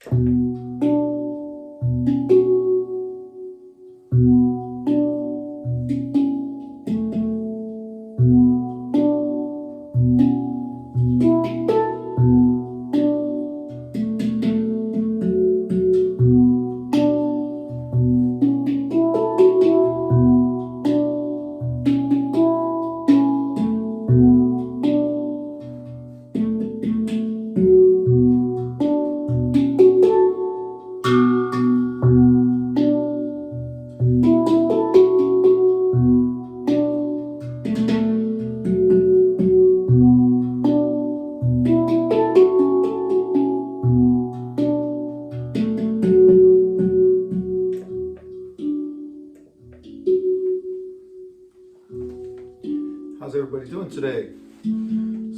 How's everybody doing today?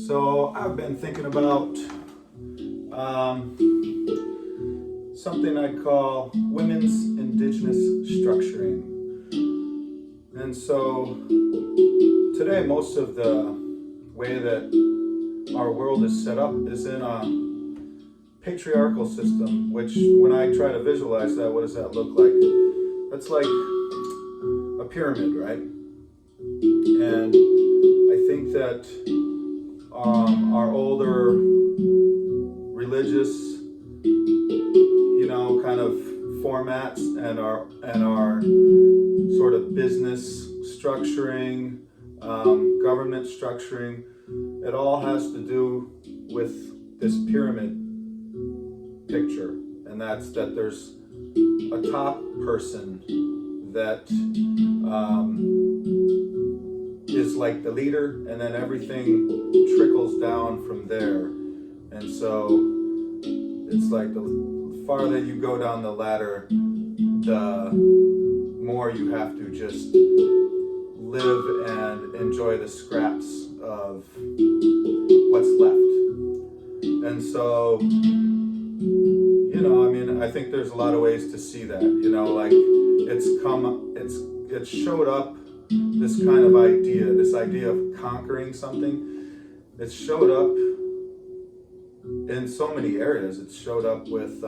So I've been thinking about something I call women's indigenous structuring. And so today most of the way that our world is set up is in a patriarchal system, which when I try to visualize that, what does that look like? That's like a pyramid, right? And I think that our older religious, kind of formats and our sort of business structuring, government structuring, it all has to do with this pyramid picture, and that's that there's a top person that is like the leader, and then everything trickles down from there. And so it's like the farther you go down the ladder, the more you have to just live and enjoy the scraps of what's left. And so, I think there's a lot of ways to see that, like it's showed up, this kind of idea, this idea of conquering something. It's showed up in so many areas. It's showed up with,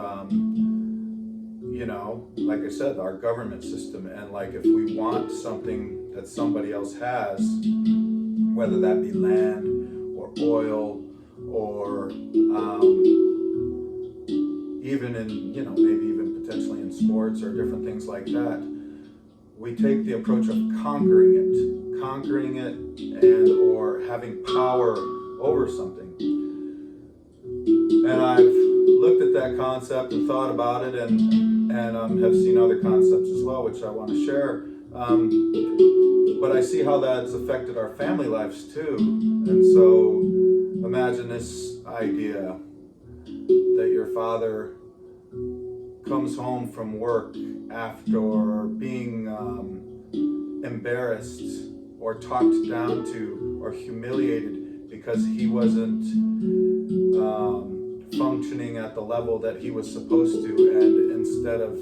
like I said, our government system. And like if we want something that somebody else has, whether that be land or oil or even in, maybe even potentially in sports or different things like that, we take the approach of conquering it and or having power over something. And I've looked at that concept and thought about it and have seen other concepts as well, which I want to share. But I see how that's affected our family lives too. And so imagine this idea that your father comes home from work after being embarrassed or talked down to or humiliated because he wasn't functioning at the level that he was supposed to, and instead of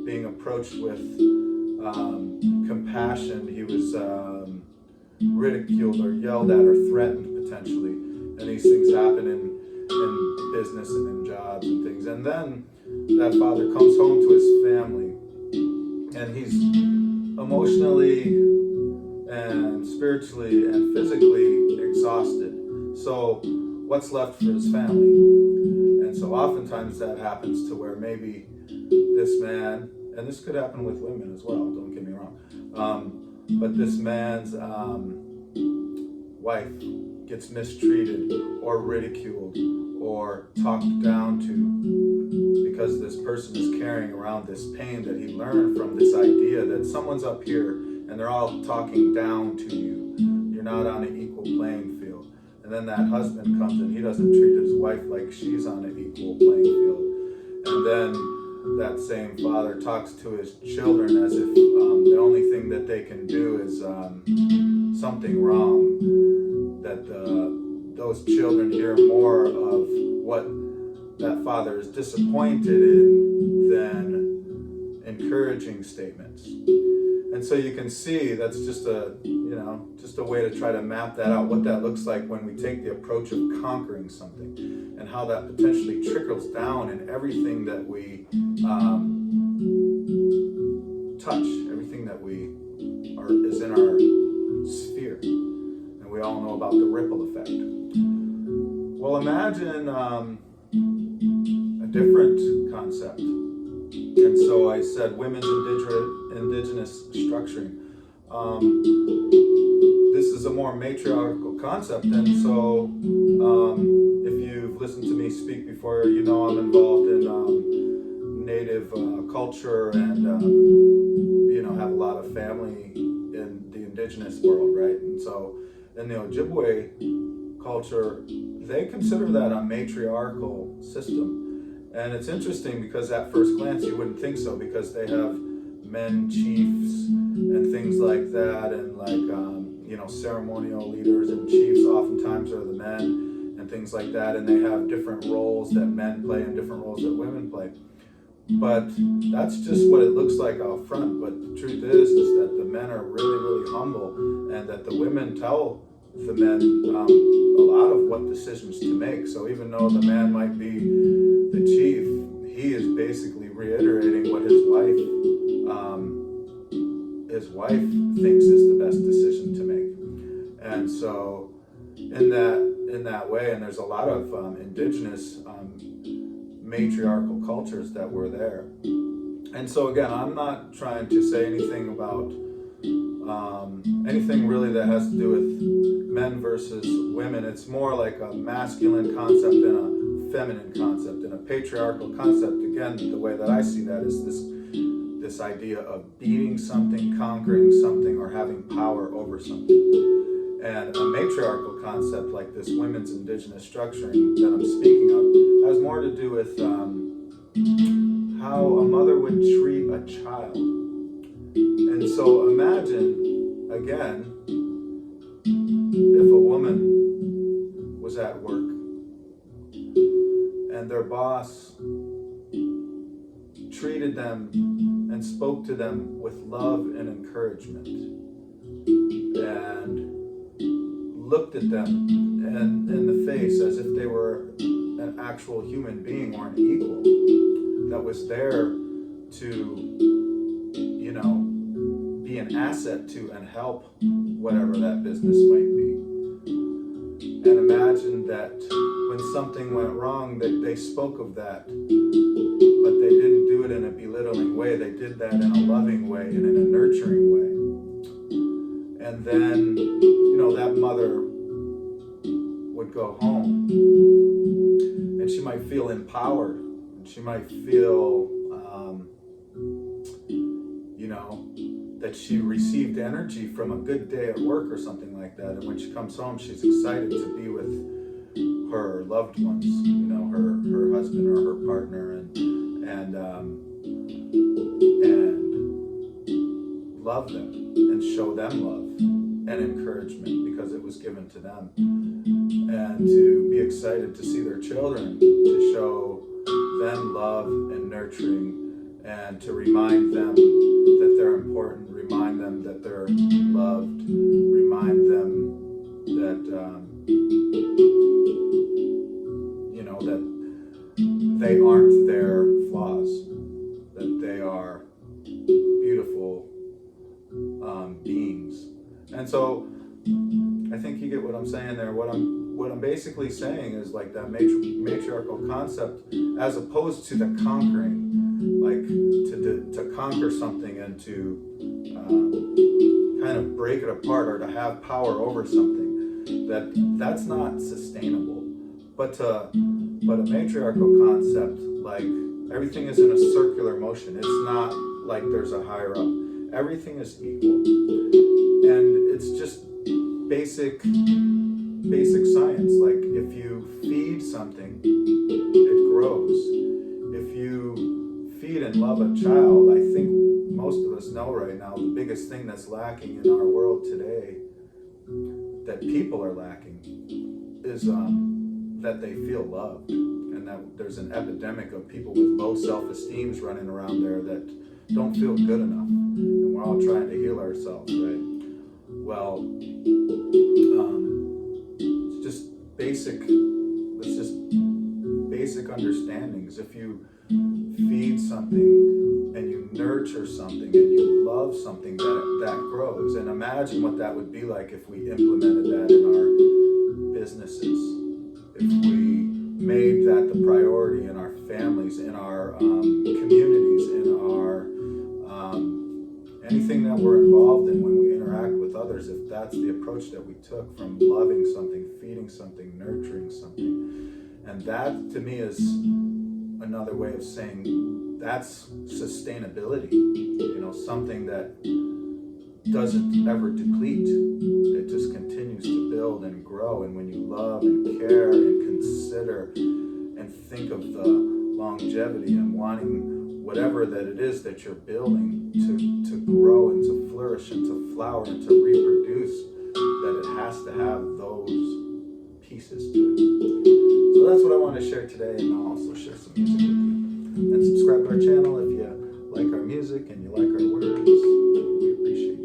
being approached with compassion, he was ridiculed or yelled at or threatened potentially. And these things happen in business and in jobs and things. And then that father comes home to his family and he's emotionally and spiritually and physically exhausted. So what's left for his family? And so oftentimes that happens to where maybe this man, and this could happen with women as well, don't get me wrong, but this man's wife gets mistreated or ridiculed or talked down to because this person is carrying around this pain that he learned from this idea that someone's up here and they're all talking down to you. You're not on an equal playing field. And then that husband comes and he doesn't treat his wife like she's on an equal playing field. And then that same father talks to his children as if the only thing that they can do is something wrong, that those children hear more of what that father is disappointed in than encouraging statements. And so you can see that's just a way to try to map that out, what that looks like when we take the approach of conquering something, and how that potentially trickles down in everything that we touch, everything that is in our sphere. And we all know about the ripple effect. Well, imagine a different concept. And so I said women's indigenous structuring. This is a more matriarchal concept, and so if you've listened to me speak before, you know I'm involved in native culture and have a lot of family in the indigenous world, right? And so in the Ojibwe culture, they consider that a matriarchal system. And it's interesting because at first glance you wouldn't think so, because they have men chiefs and things like that, and ceremonial leaders and chiefs oftentimes are the men and things like that, and they have different roles that men play and different roles that women play. But that's just what it looks like out front. But the truth is that the men are really, really humble, and that the women tell the men a lot of what decisions to make. So even though the man might be the chief, he is basically reiterating what his wife thinks is the best decision to make. And so in that way, and there's a lot of indigenous matriarchal cultures that were there. And so again, I'm not trying to say anything about anything really that has to do with men versus women. It's more like a masculine concept and a feminine concept, and a patriarchal concept. Again, the way that I see that is this idea of beating something, conquering something, or having power over something. And a matriarchal concept like this women's indigenous structuring that I'm speaking of has more to do with how a mother would treat a child. And so imagine, again, if a woman was at work and their boss treated them and spoke to them with love and encouragement, and looked at them and in the face as if they were an actual human being or an equal that was there to, be an asset to and help whatever that business might be. And imagine that when something went wrong, that they spoke of that, but they didn't do it in a belittling way. They did that in a loving way and in a nurturing way. And then, that mother would go home, and she might feel empowered, and she might feel, that she received energy from a good day at work or something like that. And when she comes home, she's excited to be with her loved ones, her husband or her partner, and love them and show them love and encouragement because it was given to them, and to be excited to see their children, to show them love and nurturing, and to remind them that they're important, remind them that they're loved, remind them that that they aren't their flaws, that they are beautiful beings. And so I think you get what I'm saying there. What I'm basically saying is like that matriarchal concept, as opposed to the conquering, like to conquer something and to kind of break it apart or to have power over something, that's not sustainable. But a matriarchal concept, like everything is in a circular motion. It's not like there's a higher up. Everything is equal, and it's just basic science. Like if you feed something, it grows. If you feed and love a child, I think most of us know right now the biggest thing that's lacking in our world today, that people are lacking, is that they feel loved, and that there's an epidemic of people with low self-esteems running around there that don't feel good enough. And we're all trying to heal ourselves, right? Well, it's just basic understandings. If you feed something and you nurture something and you love something, that grows. And imagine what that would be like if we implemented that in our businesses, if we made that the priority in our families, in our communities, in our anything that we're involved in when we interact with others. If that's the approach that we took from loving something, feeding something, nurturing something. And that, to me, is another way of saying that's sustainability. You know, something that doesn't ever deplete. It just continues to build and grow. And when you love and care and consider and think of the longevity and wanting whatever that it is that you're building to grow and to flourish and to flower and to reproduce, that it has to have those pieces to it. So that's what I want to share today, and I'll also share some music with you. And subscribe to our channel if you like our music and you like our words. We appreciate you.